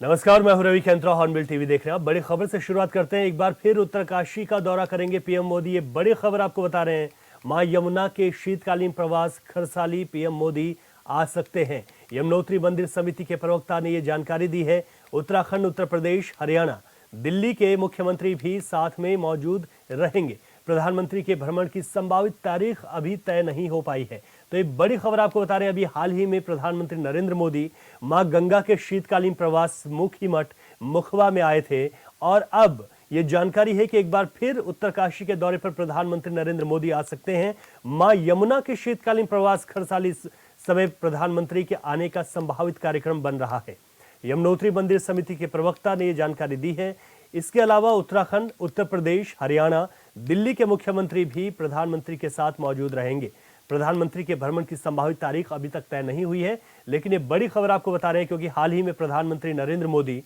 नमस्कार, मैं हूं रवि केंद्रा, हॉर्नबिल टीवी देख रहे हैं आप। बड़ी खबर से शुरुआत करते हैं। एक बार फिर उत्तरकाशी का दौरा करेंगे पीएम मोदी। ये बड़ी खबर आपको बता रहे हैं। मां यमुना के शीतकालीन प्रवास खरसाली पीएम मोदी आ सकते हैं। यमुनोत्री मंदिर समिति के प्रवक्ता ने ये जानकारी दी है। उत्तराखंड, उत्तर प्रदेश, हरियाणा, दिल्ली के मुख्यमंत्री भी साथ में मौजूद रहेंगे। प्रधानमंत्री के भ्रमण की संभावित तारीख अभी तय नहीं हो पाई है। तो एक बड़ी खबर आपको बता रहे हैं। अभी हाल ही में प्रधानमंत्री नरेंद्र मोदी मां गंगा के शीतकालीन प्रवास मुखी मठ मुखवा में आए थे और अब ये जानकारी है कि एक बार फिर उत्तरकाशी के दौरे पर प्रधानमंत्री नरेंद्र मोदी आ सकते हैं। मां यमुना के शीतकालीन प्रवास खरसाली समय प्रधानमंत्री के आने का संभावित कार्यक्रम बन रहा है। यमुनोत्री मंदिर समिति के प्रवक्ता ने यह जानकारी दी है। इसके अलावा उत्तराखंड, उत्तर प्रदेश, हरियाणा, दिल्ली के मुख्यमंत्री भी प्रधानमंत्री के साथ मौजूद रहेंगे। प्रधानमंत्री के भ्रमण की संभावित तारीख अभी तक तय नहीं हुई है, लेकिन ये बड़ी खबर आपको बता रहे हैं क्योंकि हाल ही में प्रधानमंत्री नरेंद्र मोदी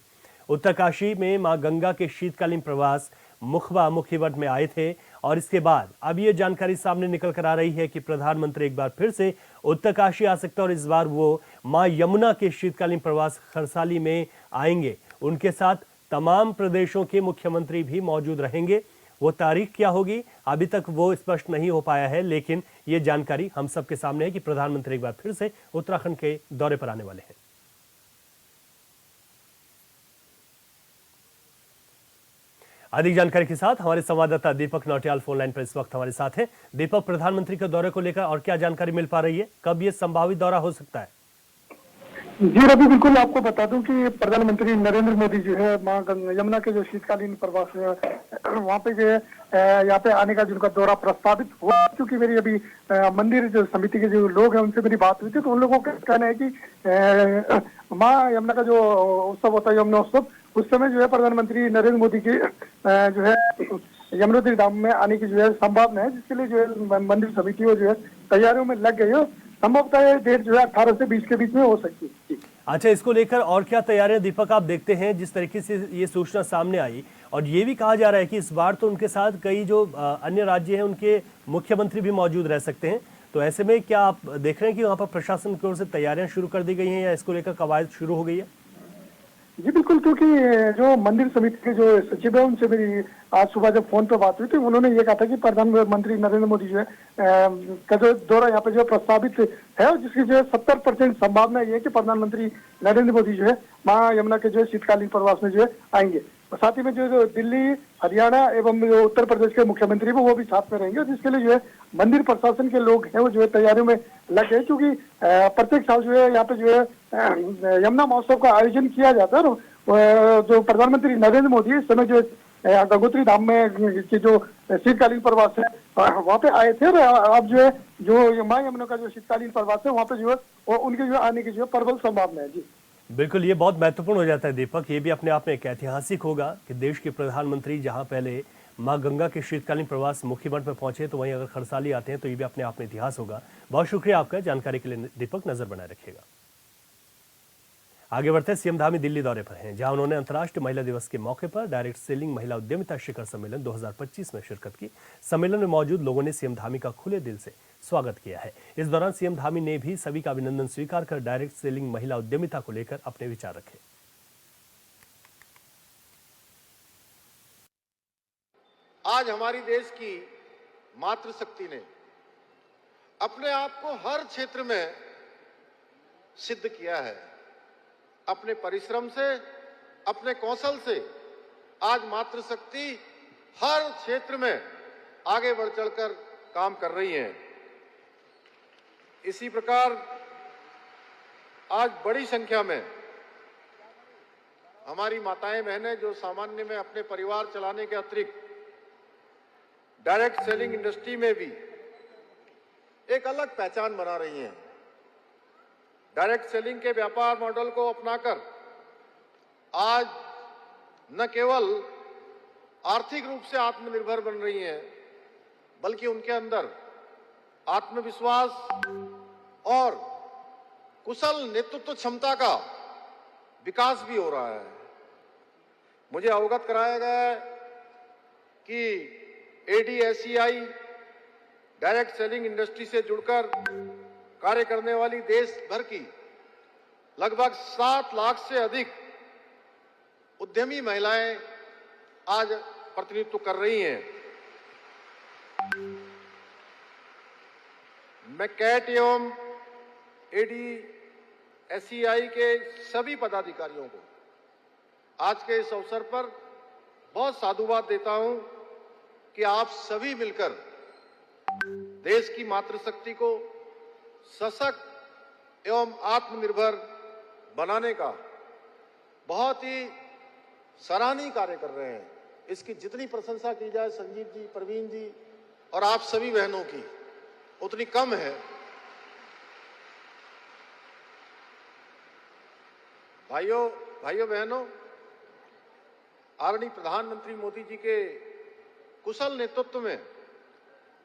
उत्तरकाशी में मां गंगा के शीतकालीन प्रवास मुखवा मुखीमठ में आए थे और इसके बाद अब ये जानकारी सामने निकल कर आ रही है कि प्रधानमंत्री एक बार फिर से उत्तरकाशी आ सकते हैं और इस बार वो मां यमुना के शीतकालीन प्रवास खरसाली में आएंगे। उनके साथ तमाम प्रदेशों के मुख्यमंत्री भी मौजूद रहेंगे। वो तारीख क्या होगी अभी तक वो स्पष्ट नहीं हो पाया है, लेकिन ये जानकारी हम सबके सामने है कि प्रधानमंत्री एक बार फिर से उत्तराखंड के दौरे पर आने वाले हैं। अधिक जानकारी के साथ हमारे संवाददाता दीपक नौटियाल फोन लाइन पर इस वक्त हमारे साथ हैं। दीपक, प्रधानमंत्री के दौरे को लेकर और क्या जानकारी मिल पा रही है? कब ये संभावित दौरा हो सकता है? जी रवि, बिल्कुल आपको बता दूं कि प्रधानमंत्री नरेंद्र मोदी जो है मां यमुना के जो शीतकालीन प्रवास है वहाँ पे जो है यहाँ पे आने का जिनका दौरा प्रस्तावित हुआ, क्योंकि मेरी अभी मंदिर जो समिति के जो लोग हैं उनसे मेरी बात हुई थी, तो उन लोगों का कहना है कि मां यमुना का जो उत्सव होता है, यमुना उत्सव, उस समय जो है प्रधानमंत्री नरेंद्र मोदी की जो है यमुनोत्री धाम में आने की जो है संभावना है, जिसके लिए जो है मंदिर समिति जो है तैयारियों में लग गई है। संभवतः ये डेट जो है 18 से 20 के बीच में हो सकती है। अच्छा, इसको लेकर और क्या तैयारियां दीपक आप देखते हैं? जिस तरीके से ये सूचना सामने आई और ये भी कहा जा रहा है कि इस बार तो उनके साथ कई जो अन्य राज्य हैं उनके मुख्यमंत्री भी मौजूद रह सकते हैं, तो ऐसे में क्या आप देख रहे हैं कि वहां पर प्रशासन की ओर से तैयारियां शुरू कर दी गई हैं या इसको लेकर कवायद शुरू हो गई है? जी बिल्कुल, क्योंकि जो मंदिर समिति के जो सचिव है उनसे मेरी आज सुबह जब फोन पे बात हुई थी, उन्होंने ये कहा था कि प्रधानमंत्री नरेंद्र मोदी जो है का जो दौरा यहाँ पे जो प्रस्तावित है और जिसकी जो है 70% संभावना ये है कि प्रधानमंत्री नरेंद्र मोदी जो है मां यमुना के जो है शीतकालीन प्रवास में जो है आएंगे। साथ ही में जो दिल्ली, हरियाणा एवं जो उत्तर प्रदेश के मुख्यमंत्री भी वो भी साथ में रहेंगे, जिसके लिए जो है मंदिर प्रशासन के लोग हैं वो जो है तैयारियों में लग गए, क्योंकि प्रत्येक साल जो है यहाँ पे जो है यमुना महोत्सव का आयोजन किया जाता है। और जो प्रधानमंत्री नरेंद्र मोदी इस समय जो गंगोत्री धाम में की जो शीतकालीन प्रवास है वहाँ पे आए थे और अब जो है जो मां यमुना का जो शीतकालीन प्रवास है वहाँ पे जो है उनके जो आने की जो है प्रबल संभावना है। जी बिल्कुल, ये बहुत महत्वपूर्ण हो जाता है दीपक। ये भी अपने आप में एक ऐतिहासिक होगा कि देश के प्रधानमंत्री जहां पहले मां गंगा के शीतकालीन प्रवास मुखीमठ में पहुंचे, तो वहीं अगर खरसाली आते हैं तो ये भी अपने आप में इतिहास होगा। बहुत शुक्रिया आपका जानकारी के लिए दीपक, नजर बनाए रखिएगा। आगे बढ़ते सीएम धामी दिल्ली दौरे पर हैं, जहां उन्होंने अंतर्राष्ट्रीय महिला दिवस के मौके पर डायरेक्ट सेलिंग महिला उद्यमिता शिखर सम्मेलन 2025 में शिरकत की। सम्मेलन में मौजूद लोगों ने सीएम धामी का खुले दिल से स्वागत किया है। इस दौरान सीएम धामी ने भी सभी का अभिनंदन स्वीकार कर डायरेक्ट सेलिंग महिला उद्यमिता को लेकर अपने विचार रखे। आज हमारी देश की मातृशक्ति ने अपने आप को हर क्षेत्र में सिद्ध किया है। अपने परिश्रम से, अपने कौशल से आज मातृशक्ति हर क्षेत्र में आगे बढ़ चढ़कर काम कर रही है। इसी प्रकार आज बड़ी संख्या में हमारी माताएं बहनें जो सामान्य में अपने परिवार चलाने के अतिरिक्त डायरेक्ट सेलिंग इंडस्ट्री में भी एक अलग पहचान बना रही हैं। डायरेक्ट सेलिंग के व्यापार मॉडल को अपनाकर आज न केवल आर्थिक रूप से आत्मनिर्भर बन रही हैं, बल्कि उनके अंदर आत्मविश्वास और कुशल नेतृत्व क्षमता का विकास भी हो रहा है। मुझे अवगत कराया गया है कि ADSCI डायरेक्ट सेलिंग इंडस्ट्री से जुड़कर कार्य करने वाली देश भर की लगभग 7 लाख से अधिक उद्यमी महिलाएं आज प्रतिनिधित्व कर रही हैं। मैं कैट एवं एडीएसईआई के सभी पदाधिकारियों को आज के इस अवसर पर बहुत साधुवाद देता हूं कि आप सभी मिलकर देश की मातृशक्ति को सशक्त एवं आत्मनिर्भर बनाने का बहुत ही सराहनीय कार्य कर रहे हैं। इसकी जितनी प्रशंसा की जाए संजीव जी, प्रवीण जी और आप सभी बहनों की, उतनी कम है। भाइयों बहनों, आदरणीय प्रधानमंत्री मोदी जी के कुशल नेतृत्व में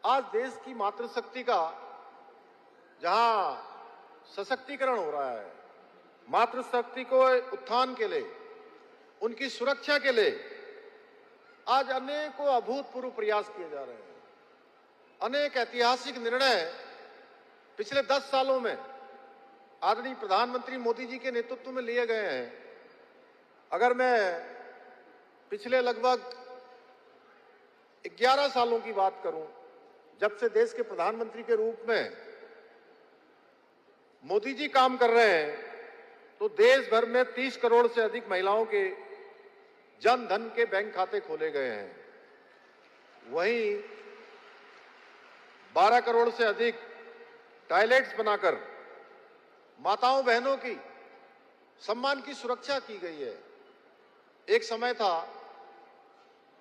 आज देश की मातृशक्ति का जहां सशक्तिकरण हो रहा है, मातृशक्ति को उत्थान के लिए, उनकी सुरक्षा के लिए आज अनेकों अभूतपूर्व प्रयास किए जा रहे हैं। अनेक ऐतिहासिक निर्णय पिछले 10 सालों में आदरणीय प्रधानमंत्री मोदी जी के नेतृत्व में लिए गए हैं। अगर मैं पिछले लगभग 11 सालों की बात करूं, जब से देश के प्रधानमंत्री के रूप में मोदी जी काम कर रहे हैं, तो देश भर में 30 करोड़ से अधिक महिलाओं के जन धन के बैंक खाते खोले गए हैं। वहीं 12 करोड़ से अधिक टॉयलेट्स बनाकर माताओं बहनों की सम्मान की सुरक्षा की गई है। एक समय था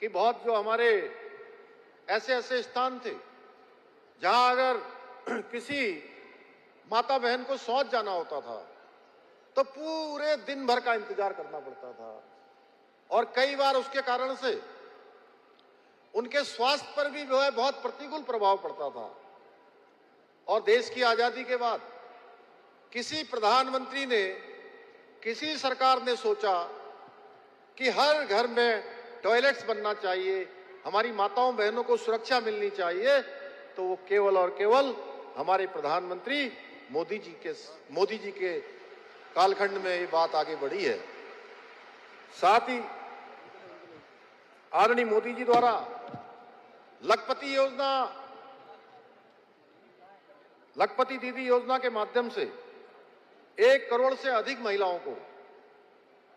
कि बहुत जो हमारे ऐसे स्थान थे जहां अगर किसी माता बहन को शौच जाना होता था तो पूरे दिन भर का इंतजार करना पड़ता था और कई बार उसके कारण से उनके स्वास्थ्य पर भी जो है बहुत प्रतिकूल प्रभाव पड़ता था। और देश की आजादी के बाद किसी प्रधानमंत्री ने, किसी सरकार ने सोचा कि हर घर में टॉयलेट्स बनना चाहिए, हमारी माताओं बहनों को सुरक्षा मिलनी चाहिए, तो वो केवल और केवल हमारे प्रधानमंत्री मोदी जी के कालखंड में ये बात आगे बढ़ी है। साथ ही आदरणीय मोदी जी द्वारा लखपति दीदी योजना के माध्यम से 1 करोड़ से अधिक महिलाओं को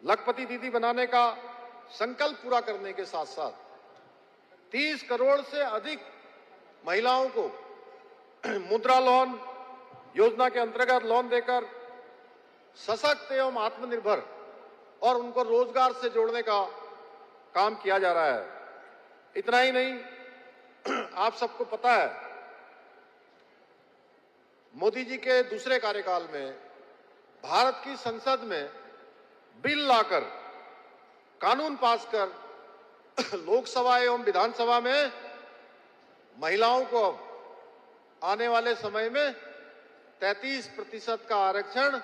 लखपति दीदी बनाने का संकल्प पूरा करने के साथ साथ 30 करोड़ से अधिक महिलाओं को मुद्रा लोन योजना के अंतर्गत लोन देकर सशक्त एवं आत्मनिर्भर और उनको रोजगार से जोड़ने का काम किया जा रहा है। इतना ही नहीं, आप सबको पता है मोदी जी के दूसरे कार्यकाल में भारत की संसद में बिल लाकर, कानून पास कर लोकसभा एवं विधानसभा में महिलाओं को आने वाले समय में 33% का आरक्षण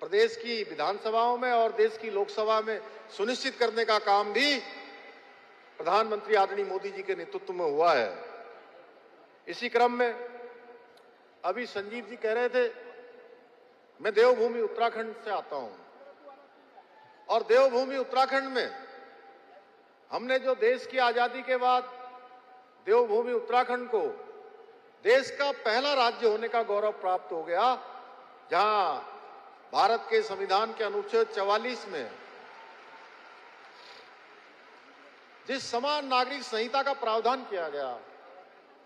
प्रदेश की विधानसभाओं में और देश की लोकसभा में सुनिश्चित करने का काम भी प्रधानमंत्री आदरणीय मोदी जी के नेतृत्व में हुआ है। इसी क्रम में अभी संजीव जी कह रहे थे, मैं देवभूमि उत्तराखंड से आता हूं और देवभूमि उत्तराखंड में हमने जो देश की आजादी के बाद देवभूमि उत्तराखंड को देश का पहला राज्य होने का गौरव प्राप्त हो गया, जहां भारत के संविधान के अनुच्छेद 44 में जिस समान नागरिक संहिता का प्रावधान किया गया,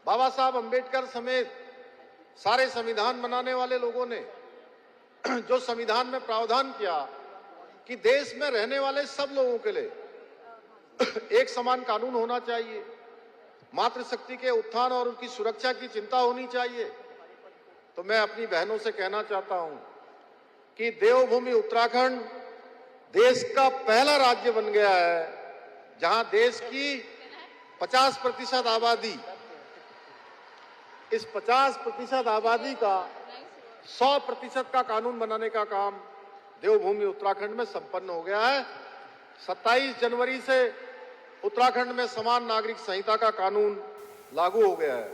बाबा साहब अंबेडकर समेत सारे संविधान बनाने वाले लोगों ने जो संविधान में प्रावधान किया कि देश में रहने वाले सब लोगों के लिए एक समान कानून होना चाहिए, मातृशक्ति के उत्थान और उनकी सुरक्षा की चिंता होनी चाहिए। तो मैं अपनी बहनों से कहना चाहता हूं कि देवभूमि उत्तराखंड देश का पहला राज्य बन गया है जहां देश की 50% आबादी, इस 50% आबादी का 100% का कानून बनाने का काम देवभूमि उत्तराखंड में संपन्न हो गया है। 27 जनवरी से उत्तराखंड में समान नागरिक संहिता का कानून लागू हो गया है।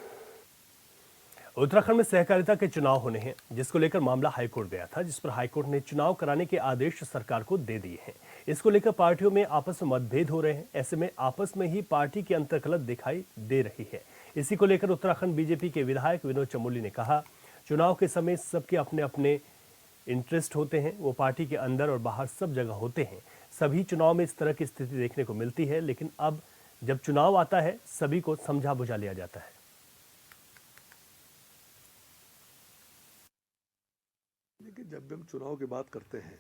उत्तराखंड में सहकारिता के चुनाव होने हैं, जिसको लेकर मामला हाईकोर्ट गया था, जिस पर हाईकोर्ट ने चुनाव कराने के आदेश सरकार को दे दिए हैं। इसको लेकर पार्टियों में आपस में मतभेद हो रहे हैं। ऐसे में आपस में ही पार्टी की अंतर्कलह दिखाई दे रही है। इसी को लेकर उत्तराखंड बीजेपी के विधायक विनोद चमोली ने कहा, चुनाव के समय सबके अपने अपने इंटरेस्ट होते हैं, वो पार्टी के अंदर और बाहर सब जगह होते हैं। सभी चुनाव में इस तरह की स्थिति देखने को मिलती है, लेकिन अब जब चुनाव आता है सभी को समझा बुझा लिया जाता है। देखिए, जब भी हम चुनाव की बात करते हैं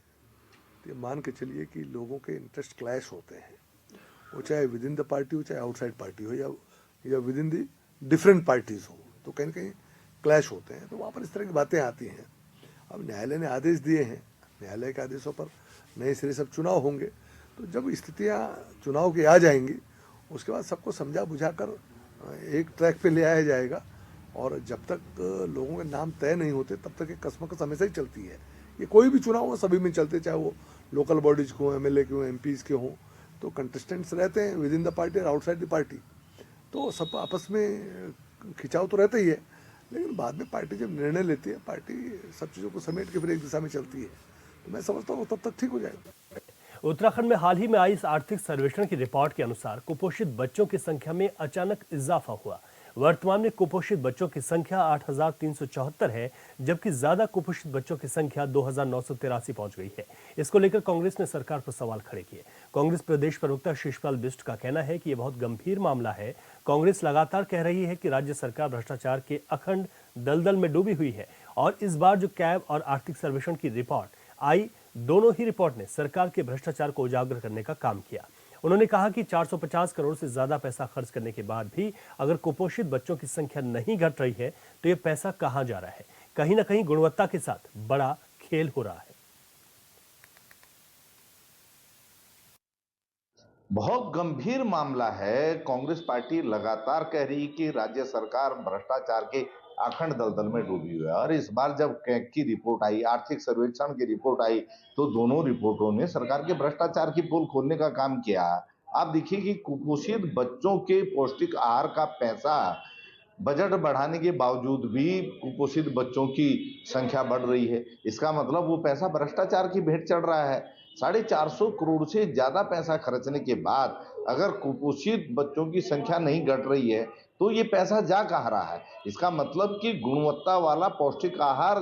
तो ये मान के चलिए कि लोगों के इंटरेस्ट क्लैश होते हैं, वो चाहे विद इन द पार्टी हो, चाहे आउटसाइड पार्टी हो, या with in the different parties हो, तो कहीं ना कहीं क्लैश होते हैं। तो वहाँ पर इस तरह की बातें आती हैं। अब न्यायालय ने आदेश दिए हैं, न्यायालय के आदेशों पर नए सिरे सब चुनाव होंगे। तो जब स्थितियाँ चुनाव की आ जाएंगी, उसके बाद सबको समझा बुझा कर एक ट्रैक पे ले आया जाएगा। और जब तक लोगों के नाम तय नहीं होते तब तक ये कसमकस हमेशा ही चलती है। ये कोई भी चुनाव हो, सभी में चलते, चाहे वो लोकल बॉडीज के हों, एमएलए के हों, एमपीज के हों, तो कंटेस्टेंट्स रहते हैं विद इन द पार्टी और आउटसाइड द पार्टी। तो सब आपस में खिंचाव तो रहता ही है, लेकिन बाद में पार्टी जब निर्णय लेती है, पार्टी सब चीज़ों को समेट के फिर एक दिशा में चलती है। तो मैं समझता हूँ तब तक ठीक हो जाएगा। उत्तराखंड में हाल ही में आई इस आर्थिक सर्वेक्षण की रिपोर्ट के अनुसार कुपोषित बच्चों की संख्या में अचानक इजाफा हुआ। वर्तमान में कुपोषित बच्चों की संख्या 8,374 है, जबकि ज्यादा कुपोषित बच्चों की संख्या 2,983 पहुंच गई है। इसको लेकर कांग्रेस ने सरकार पर सवाल खड़े किए। कांग्रेस प्रदेश प्रवक्ता शिशपाल बिष्ट का कहना है कि यह बहुत गंभीर मामला है। कांग्रेस लगातार कह रही है कि राज्य सरकार भ्रष्टाचार के अखंड दलदल में डूबी हुई है और इस बार जो कैब और आर्थिक सर्वेक्षण की रिपोर्ट आई, दोनों ही रिपोर्ट ने सरकार के भ्रष्टाचार को उजागर करने का काम किया। उन्होंने कहा कि 450 करोड़ से ज्यादा पैसा खर्च करने के बाद भी अगर कुपोषित बच्चों की संख्या नहीं घट रही है तो ये पैसा कहां जा रहा है। कहीं ना कहीं गुणवत्ता के साथ बड़ा खेल हो रहा है। बहुत गंभीर मामला है। कांग्रेस पार्टी लगातार कह रही कि राज्य सरकार भ्रष्टाचार के अखंड दलदल में डूबी हुई है, और इस बार जब कैग की रिपोर्ट आई, आर्थिक सर्वेक्षण की रिपोर्ट आई, तो दोनों रिपोर्टों ने सरकार के भ्रष्टाचार की पोल खोलने का काम किया। आप देखिए कि कुपोषित बच्चों के पौष्टिक आहार का पैसा बजट बढ़ाने के बावजूद भी कुपोषित बच्चों की संख्या बढ़ रही है। इसका मतलब वो पैसा भ्रष्टाचार की भेंट चढ़ रहा है। 450 करोड़ से ज्यादा पैसा खर्चने के बाद अगर कुपोषित बच्चों की संख्या नहीं घट रही है तो ये पैसा जा कहाँ रहा है। इसका मतलब कि गुणवत्ता वाला पौष्टिक आहार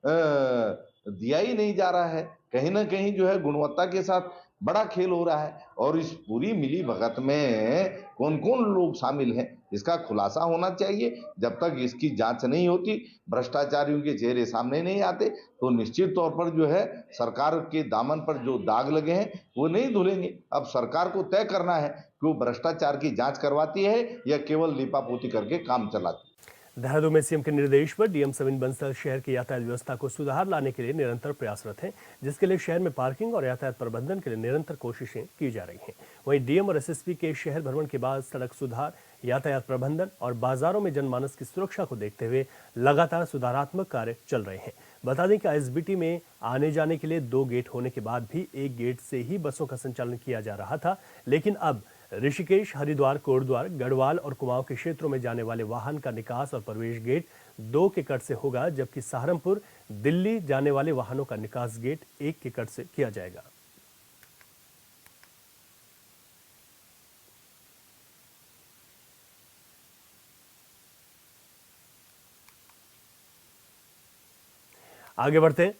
दिया ही नहीं जा रहा है। कहीं ना कहीं जो है गुणवत्ता के साथ बड़ा खेल हो रहा है, और इस पूरी मिली भगत में कौन कौन लोग शामिल हैं इसका खुलासा होना चाहिए। जब तक इसकी जांच नहीं होती, भ्रष्टाचारियों के चेहरे सामने नहीं आते, तो निश्चित तौर पर जो है सरकार के दामन पर जो दाग लगे हैं वो नहीं धुलेंगे। अब सरकार को तय करना है कि वो भ्रष्टाचार की जांच करवाती है या केवल लीपापोती करके काम चलाती है। देहरादून में सीएम के निर्देश पर डीएम सविन बंसल शहर की यातायात व्यवस्था को सुधार लाने के लिए निरंतर प्रयासरत हैं, जिसके लिए शहर में पार्किंग और यातायात प्रबंधन के लिए निरंतर कोशिशें की जा रही हैं। वहीं डीएम और एसएसपी के शहर भ्रमण के बाद सड़क सुधार, यातायात प्रबंधन और बाजारों में जनमानस की सुरक्षा को देखते हुए लगातार सुधारात्मक कार्य चल रहे हैं। बता दें कि आईएसबीटी में आने जाने के लिए 2 गेट होने के बाद भी एक गेट से ही बसों का संचालन किया जा रहा था, लेकिन अब ऋषिकेश, हरिद्वार, कोटद्वार, गढ़वाल और कुमाऊं के क्षेत्रों में जाने वाले वाहन का निकास और प्रवेश गेट 2 के कट से होगा, जबकि सहारनपुर, दिल्ली जाने वाले वाहनों का निकास गेट 1 के कट से किया जाएगा। आगे बढ़ते हैं।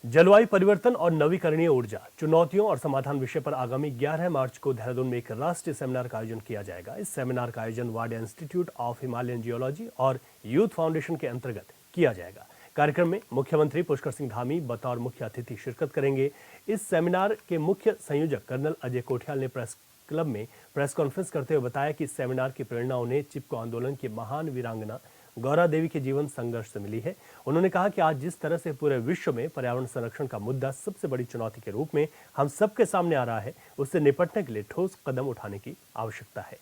जलवायु परिवर्तन और नवीकरणीय ऊर्जा, चुनौतियों और समाधान विषय पर आगामी 11 मार्च को देहरादून में एक राष्ट्रीय सेमिनार का आयोजन किया जाएगा। इस सेमिनार का आयोजन Wadia institute of Himalayan geology और यूथ फाउंडेशन के अंतर्गत किया जाएगा। कार्यक्रम में मुख्यमंत्री पुष्कर सिंह धामी बतौर मुख्य अतिथि शिरकत करेंगे। इस सेमिनार के मुख्य संयोजक कर्नल अजय कोठियाल ने प्रेस क्लब में प्रेस कॉन्फ्रेंस करते हुए बताया कि इस सेमिनार की प्रेरणा उन्हें चिपको आंदोलन की महान वीरांगना गौरा देवी के जीवन संघर्ष से मिली है। उन्होंने कहा कि आज जिस तरह से पूरे विश्व में पर्यावरण संरक्षण का मुद्दा सबसे बड़ी चुनौती के रूप में हम सबके सामने आ रहा है, उससे निपटने के लिए ठोस कदम उठाने की आवश्यकता है।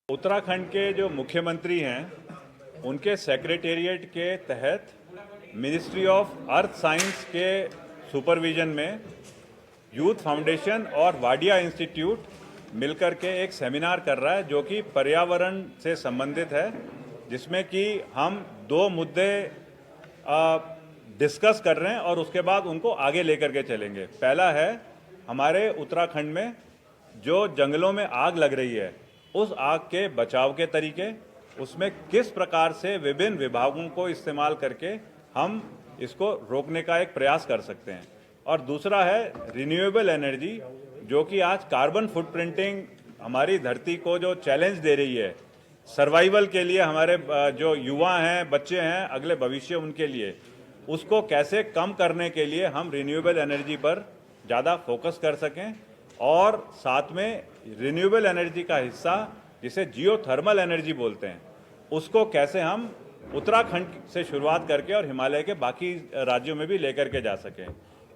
उत्तराखंड के जो मुख्यमंत्री हैं, उनके सेक्रेटेरिएट के तहत मिनिस्ट्री ऑफ अर्थ साइंस के सुपरविजन में यूथ फाउंडेशन और वाडिया इंस्टीट्यूट मिलकर के एक सेमिनार कर रहा है जो कि पर्यावरण से संबंधित है, जिसमें कि हम 2 मुद्दे डिस्कस कर रहे हैं और उसके बाद उनको आगे लेकर के चलेंगे। पहला है हमारे उत्तराखंड में जो जंगलों में आग लग रही है, उस आग के बचाव के तरीके, उसमें किस प्रकार से विभिन्न विभागों को इस्तेमाल करके हम इसको रोकने का एक प्रयास कर सकते हैं। और दूसरा है रिन्यूएबल एनर्जी, जो कि आज कार्बन फुटप्रिंटिंग हमारी धरती को जो चैलेंज दे रही है सर्वाइवल के लिए, हमारे जो युवा हैं, बच्चे हैं, अगले भविष्य उनके लिए, उसको कैसे कम करने के लिए हम रिन्यूएबल एनर्जी पर ज़्यादा फोकस कर सकें। और साथ में रिन्यूएबल एनर्जी का हिस्सा जिसे जियोथर्मल एनर्जी बोलते हैं, उसको कैसे हम उत्तराखंड से शुरुआत करके और हिमालय के बाकी राज्यों में भी लेकर के जा सकें।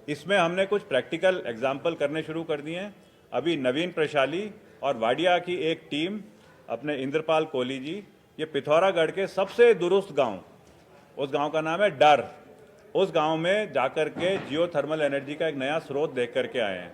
इसमें हमने कुछ प्रैक्टिकल एग्जाम्पल करने शुरू कर दिए हैं। अभी नवीन प्रशाली और वाडिया की एक टीम, अपने इंद्रपाल कोहली जी, ये पिथौरागढ़ के सबसे दुरुस्त गांव, उस गांव का नाम है डर, उस गांव में जाकर के जियोथर्मल एनर्जी का एक नया स्रोत देख करके आए हैं।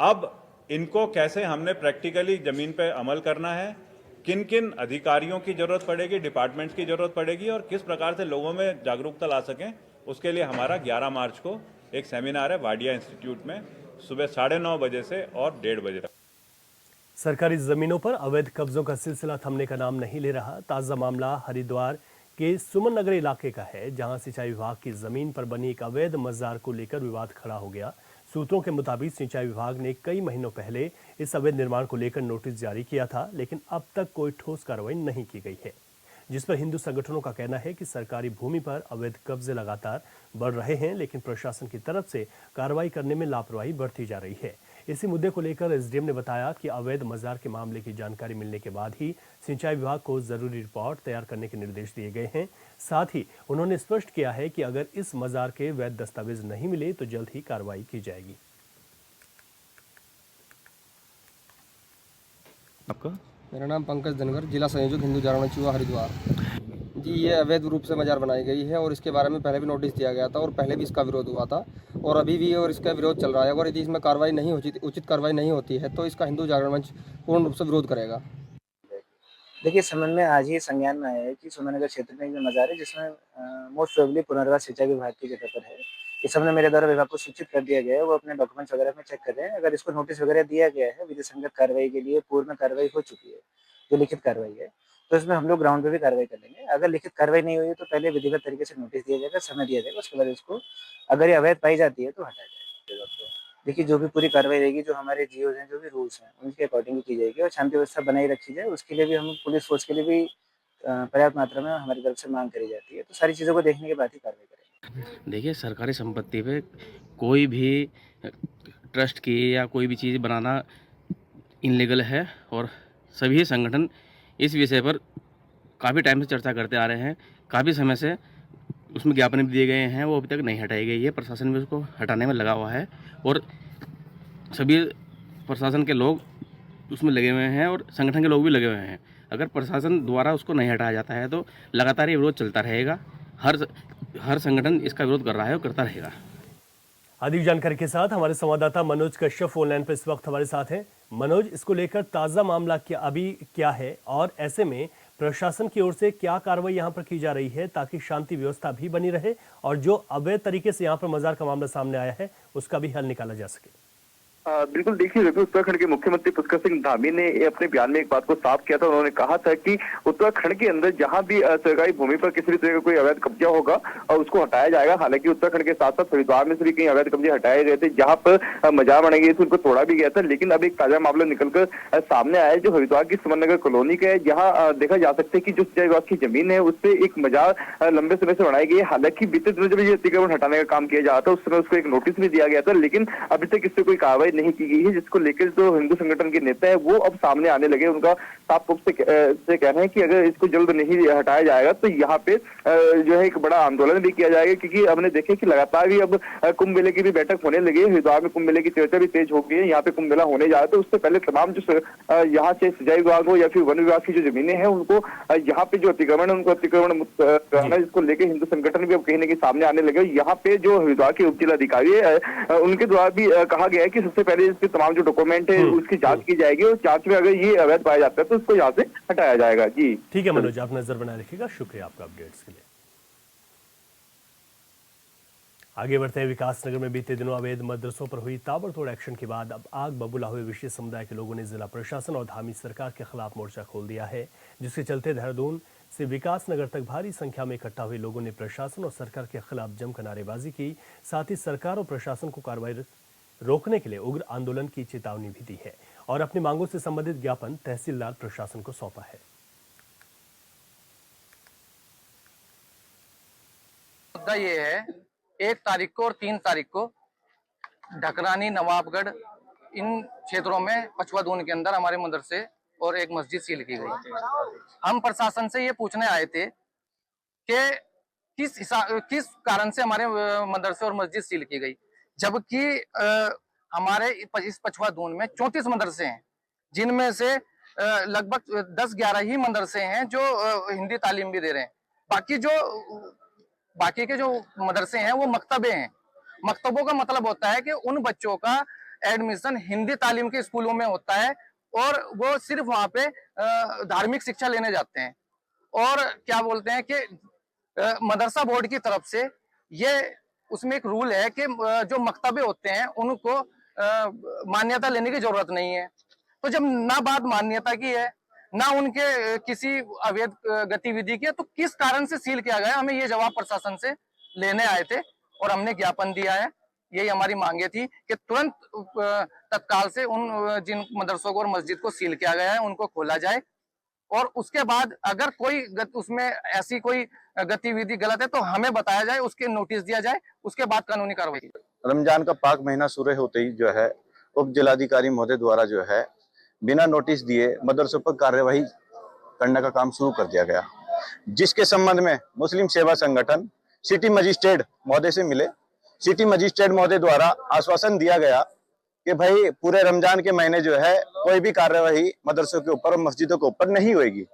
अब इनको कैसे हमने प्रैक्टिकली ज़मीन पे अमल करना है, किन किन अधिकारियों की ज़रूरत पड़ेगी, डिपार्टमेंट्स की ज़रूरत पड़ेगी और किस प्रकार से लोगों में जागरूकता ला सकें, उसके लिए हमारा 11 मार्च को एक सेमिनार है वाडिया इंस्टीट्यूट में, सुबह 9:30 बजे से और 1:30 बजे तक। सरकारी जमीनों पर अवैध कब्जों का सिलसिला थमने का नाम नहीं ले रहा। ताज़ा मामला हरिद्वार के सुमन नगर इलाके का है, जहां सिंचाई विभाग की जमीन पर बनी एक अवैध मजार को लेकर विवाद खड़ा हो गया। सूत्रों के मुताबिक सिंचाई विभाग ने कई महीनों पहले इस अवैध निर्माण को लेकर नोटिस जारी किया था, लेकिन अब तक कोई ठोस कार्रवाई नहीं की गई है, जिस पर हिंदू संगठनों का कहना है कि सरकारी भूमि पर अवैध कब्जे लगातार बढ़ रहे हैं, लेकिन प्रशासन की तरफ से कार्रवाई करने में लापरवाही बढ़ती जा रही है। इसी मुद्दे को लेकर एसडीएम ने बताया कि अवैध मजार के मामले की जानकारी मिलने के बाद ही सिंचाई विभाग को जरूरी रिपोर्ट तैयार करने के निर्देश दिए गए हैं। साथ ही उन्होंने स्पष्ट किया है कि अगर इस मजार के वैध दस्तावेज नहीं मिले तो जल्द ही कार्रवाई की जाएगी। आपका? मेरा नाम पंकज धनगर, जिला संयोजक हिंदू जागरण युवा हरिद्वार जी। ये अवैध रूप से मजार बनाई गई है और इसके बारे में पहले भी नोटिस दिया गया था और पहले भी इसका विरोध हुआ था और अभी भी और इसका विरोध चल रहा है। अगर यदि इसमें कार्रवाई नहीं होती, उचित कार्रवाई नहीं होती है, तो इसका हिंदू जागरण मंच पूर्ण रूप से विरोध करेगा। देखिए, संबंध में आज ही संज्ञान में आया है कि सुमननगर क्षेत्र में जो मजार है, जिसमें मोस्ट प्रोबेबली पुनर्वास सिंचाई विभाग की जगह पर है, इस संबंध में मेरे द्वारा विभाग को सूचित कर दिया गया है। वो अपने डॉक्यूमेंट्स वगैरह में चेक कर रहे हैं। अगर इसको नोटिस वगैरह दिया गया है, विधि संगत कार्रवाई के लिए पूर्व में कार्रवाई हो चुकी है, जो लिखित कार्रवाई है, तो इसमें हम लोग ग्राउंड पे भी कार्रवाई कर लेंगे। अगर लिखित कार्रवाई नहीं हुई तो पहले विधिवत तरीके से नोटिस दिया जाएगा, समय दिया जाएगा, उसके बाद इसको अगर ये अवैध पाई जाती है तो हटाया जाएगा। देखिए, जो भी पूरी कार्रवाई रहेगी, जो हमारे जीओज हैं, जो भी रूल्स हैं, उनके अकॉर्डिंग की जाएगी और शांति व्यवस्था बनाई रखी जाए। उसके लिए भी हम पुलिस फोर्स के लिए भी पर्याप्त मात्रा में हमारी तरफ से मांग करी जाती है। तो सारी चीज़ों को देखने के बाद ही कार्रवाई करेंगे। देखिए, सरकारी संपत्ति पे कोई भी ट्रस्ट की या कोई भी चीज़ बनाना इनलीगल है और सभी संगठन इस विषय पर काफ़ी टाइम से चर्चा करते आ रहे हैं। काफ़ी समय से उसमें ज्ञापन भी दिए गए हैं, वो अभी तक नहीं हटाई गई है। प्रशासन भी उसको हटाने में लगा हुआ है और सभी प्रशासन के लोग उसमें लगे हुए हैं और संगठन के लोग भी लगे हुए हैं। अगर प्रशासन द्वारा उसको नहीं हटाया जाता है तो लगातार ये विरोध चलता रहेगा। हर संगठन इसका विरोध कर रहा है और करता रहेगा। अधिक जानकारी के साथ हमारे संवाददाता मनोज कश्यप ऑनलाइन पर इस वक्त हमारे साथ हैं। मनोज, इसको लेकर ताज़ा मामला क्या है और ऐसे में प्रशासन की ओर से क्या कार्रवाई यहाँ पर की जा रही है ताकि शांति व्यवस्था भी बनी रहे और जो अवैध तरीके से यहाँ पर मजार का मामला सामने आया है उसका भी हल निकाला जा सके? बिल्कुल, देखिए, उत्तराखंड के मुख्यमंत्री पुष्कर सिंह धामी ने अपने बयान में एक बात को साफ किया था। उन्होंने कहा था कि उत्तराखंड के अंदर जहां भी सरकारी भूमि पर किसी भी तरह का कोई अवैध कब्जा होगा और उसको हटाया जाएगा। हालांकि उत्तराखंड के साथ साथ हरिद्वार में से भी कई अवैध कब्जे हटाए गए थे, जहां पर मजार बनाई गई थी, उनको तोड़ा भी गया था। लेकिन अब एक ताजा मामला निकलकर सामने आया है जो हरिद्वार की सुमन नगर कॉलोनी का है, जहाँ देखा जा सकता है कि जो सिंचाई विभाग की जमीन है उस पर एक मजार लंबे समय से बनाई गई है। हालांकि बीते दिनों जब ये अतिक्रमण हटाने का काम किया जा रहा था, उस समय उसको एक नोटिस भी दिया गया था, लेकिन अभी तक इससे कोई कार्रवाई नहीं की गई है, जिसको लेकर जो हिंदू संगठन के नेता है वो अब सामने आने लगे। उनका साफ रूप से कहना है कि अगर इसको जल्द नहीं हटाया जाएगा तो यहाँ पे जो है एक बड़ा आंदोलन भी किया जाएगा, क्योंकि हमने देखे कि लगातार भी अब कुंभ मेले की भी बैठक होने लगी है। हरिद्वार में कुंभ मेले की चर्चा भी तेज हो गई है। यहाँ पे कुंभ मेला होने जा रहा है, तो उससे पहले तमाम जो यहाँ से सिंचाई विभाग हो या फिर वन विभाग की जो जमीनें हैं उनको यहाँ पे जो अतिक्रमण है उनको अतिक्रमण मुक्त कराना, जिसको लेकर हिंदू संगठन भी अब कहीं ना कहीं सामने आने लगे। यहाँ पे जो हरिद्वार के उप जिलाधिकारी है उनके द्वारा भी कहा गया है कि सबसे पहले इसके तमाम जो डॉक्यूमेंट है उसकी जांच की जाएगी और जांच में अगर ये अवैध पाया जाता है तो उसको यहाँ से हटाया जाएगा। जी ठीक है मनोज, आप नजर बनाए रखिएगा। शुक्रिया आपका अपडेट्स के लिए। आगे बढ़ते हैं। विकासनगर में बीते दिनों अवैध मदरसों पर हुई ताबड़तोड़ एक्शन के बाद अब आग बबूला हुए विशेष समुदाय के लोगों ने जिला प्रशासन और धामी सरकार के खिलाफ मोर्चा खोल दिया है, जिसके चलते देहरादून से विकासनगर तक भारी संख्या में इकट्ठा हुए लोगों ने प्रशासन और सरकार के खिलाफ जमकर नारेबाजी की। साथ ही सरकार और प्रशासन को कार्रवाई रोकने के लिए उग्र आंदोलन की चेतावनी भी दी है और अपनी मांगों से संबंधित ज्ञापन तहसीलदार प्रशासन को सौंपा है। मुद्दा ये है, 1 तारीख को और 3 तारीख को ढकरानी, नवाबगढ़ इन क्षेत्रों में पछुआ दून के अंदर हमारे मदरसे और एक मस्जिद सील की गई। हम प्रशासन से ये पूछने आए थे कि किस कारण से हमारे मदरसे और मस्जिद सील की गई, जबकि हमारे इस पछुआ दून में 34 मदरसे हैं, जिनमें से लगभग 10-11 ही मदरसे हैं जो हिंदी तालीम भी दे रहे हैं। बाकी के जो मदरसे हैं वो मकतबे हैं। मकतबों का मतलब होता है कि उन बच्चों का एडमिशन हिंदी तालीम के स्कूलों में होता है और वो सिर्फ वहां पे धार्मिक शिक्षा लेने जाते हैं। और क्या बोलते हैं कि मदरसा बोर्ड की तरफ से ये उसमें एक रूल है कि जो मकतबे होते हैं उनको मान्यता लेने की जरूरत नहीं है। तो जब ना बात मान्यता की है ना उनके किसी अवैध गतिविधि की है, तो किस कारण से सील किया गया, हमें ये जवाब प्रशासन से लेने आए थे और हमने ज्ञापन दिया है। यही हमारी मांगे थी कि तुरंत तत्काल से उन जिन मदरसों को और मस्जिद को सील किया गया है उनको खोला जाए और उसके बाद अगर कोई उसमें ऐसी कोई गतिविधि गलत है तो हमें बताया जाए, उसके नोटिस दिया जाए, उसके बाद कानूनी कार्रवाई की जाए। रमजान का पाक महीना शुरू होते ही जो है उप जिलाधिकारी महोदय द्वारा जो है बिना नोटिस दिए मदरसों पर कार्यवाही करने का काम शुरू कर दिया गया, जिसके संबंध में मुस्लिम सेवा संगठन सिटी मजिस्ट्रेट महोदय से मिले। सिटी मजिस्ट्रेट महोदय द्वारा आश्वासन दिया गया कि भाई पूरे रमजान के महीने जो है कोई भी कार्यवाही मदरसों के ऊपर और मस्जिदों के ऊपर नहीं होगी।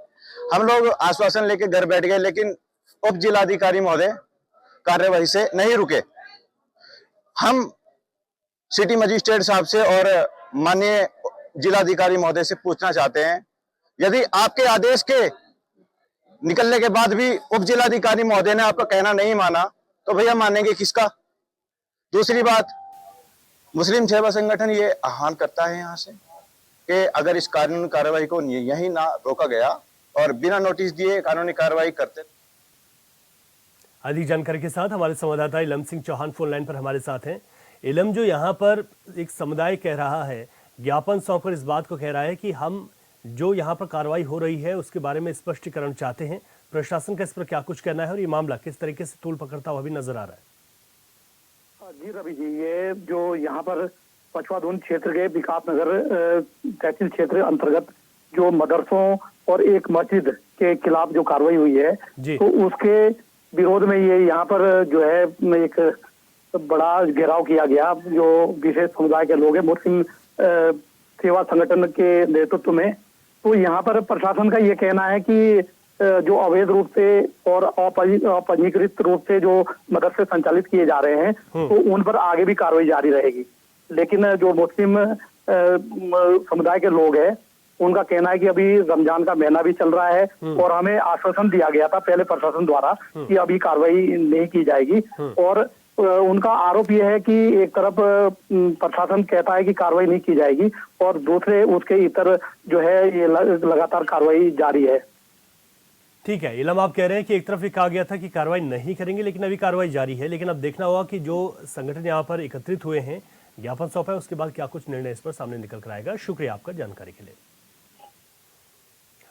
हम लोग आश्वासन लेके घर बैठ गए, लेकिन उप जिलाधिकारी महोदय कार्यवाही से नहीं रुके। हम सिटी मजिस्ट्रेट साहब से और माननीय जिलाधिकारी महोदय से पूछना चाहते हैं, यदि आपके आदेश के निकलने के बाद भी उप जिलाधिकारी महोदय ने आपका कहना नहीं माना तो भैया मानेंगे किसका। दूसरी बात, मुस्लिम सेवा संगठन ये आह्वान करता है यहाँ से कि अगर इस कानूनी कार्रवाई को यहीं ना रोका गया और बिना नोटिस दिए कानूनी कार्रवाई करते। अधिक जानकारी के साथ हमारे संवाददाता इलम सिंह चौहान फोन लाइन पर हमारे साथ हैं। इलम, जो यहाँ पर एक समुदाय कह रहा है, ज्ञापन सौंपकर इस बात को कह रहा है कि हम जो यहाँ पर कार्रवाई हो रही है उसके बारे में स्पष्टीकरण चाहते हैं, प्रशासन का इस पर क्या कुछ कहना है और ये मामला किस तरीके से तूल पकड़ता हुआ भी नजर आ रहा है? जी रवि जी, ये जो यहाँ पर पछुआ दून क्षेत्र के विकासनगर तहसील क्षेत्र अंतर्गत जो मदरसों और एक मस्जिद के खिलाफ जो कार्रवाई हुई है तो उसके विरोध में ये यहाँ पर जो है एक बड़ा घेराव किया गया। जो विशेष समुदाय के लोग हैं मुस्लिम सेवा संगठन के नेतृत्व में, तो यहाँ पर प्रशासन का ये कहना है कि जो अवैध रूप से और अपंजीकृत रूप से जो मदरसे संचालित किए जा रहे हैं तो उन पर आगे भी कार्रवाई जारी रहेगी। लेकिन जो मुस्लिम समुदाय के लोग हैं उनका कहना है कि अभी रमजान का महीना भी चल रहा है और हमें आश्वासन दिया गया था पहले प्रशासन द्वारा कि अभी कार्रवाई नहीं की जाएगी। और उनका आरोप यह है कि एक तरफ प्रशासन कहता है कि कार्रवाई नहीं की जाएगी और दूसरे उसके इतर जो है ये लगातार कार्रवाई जारी है। ठीक है इलम, आप कह रहे हैं कि एक तरफ ये कहा गया था कि कार्रवाई नहीं करेंगे लेकिन अभी कार्रवाई जारी है, लेकिन अब देखना होगा कि जो संगठन यहाँ पर एकत्रित हुए हैं, ज्ञापन सौंपा है, उसके बाद क्या कुछ निर्णय इस पर सामने निकल कर आएगा। शुक्रिया आपका जानकारी के लिए।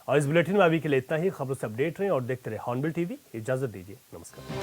और इस बुलेटिन में अभी के लिए इतना ही। खबरों से अपडेट रहें और देखते रहे हॉर्नबिल टीवी। इजाजत दीजिए, नमस्कार।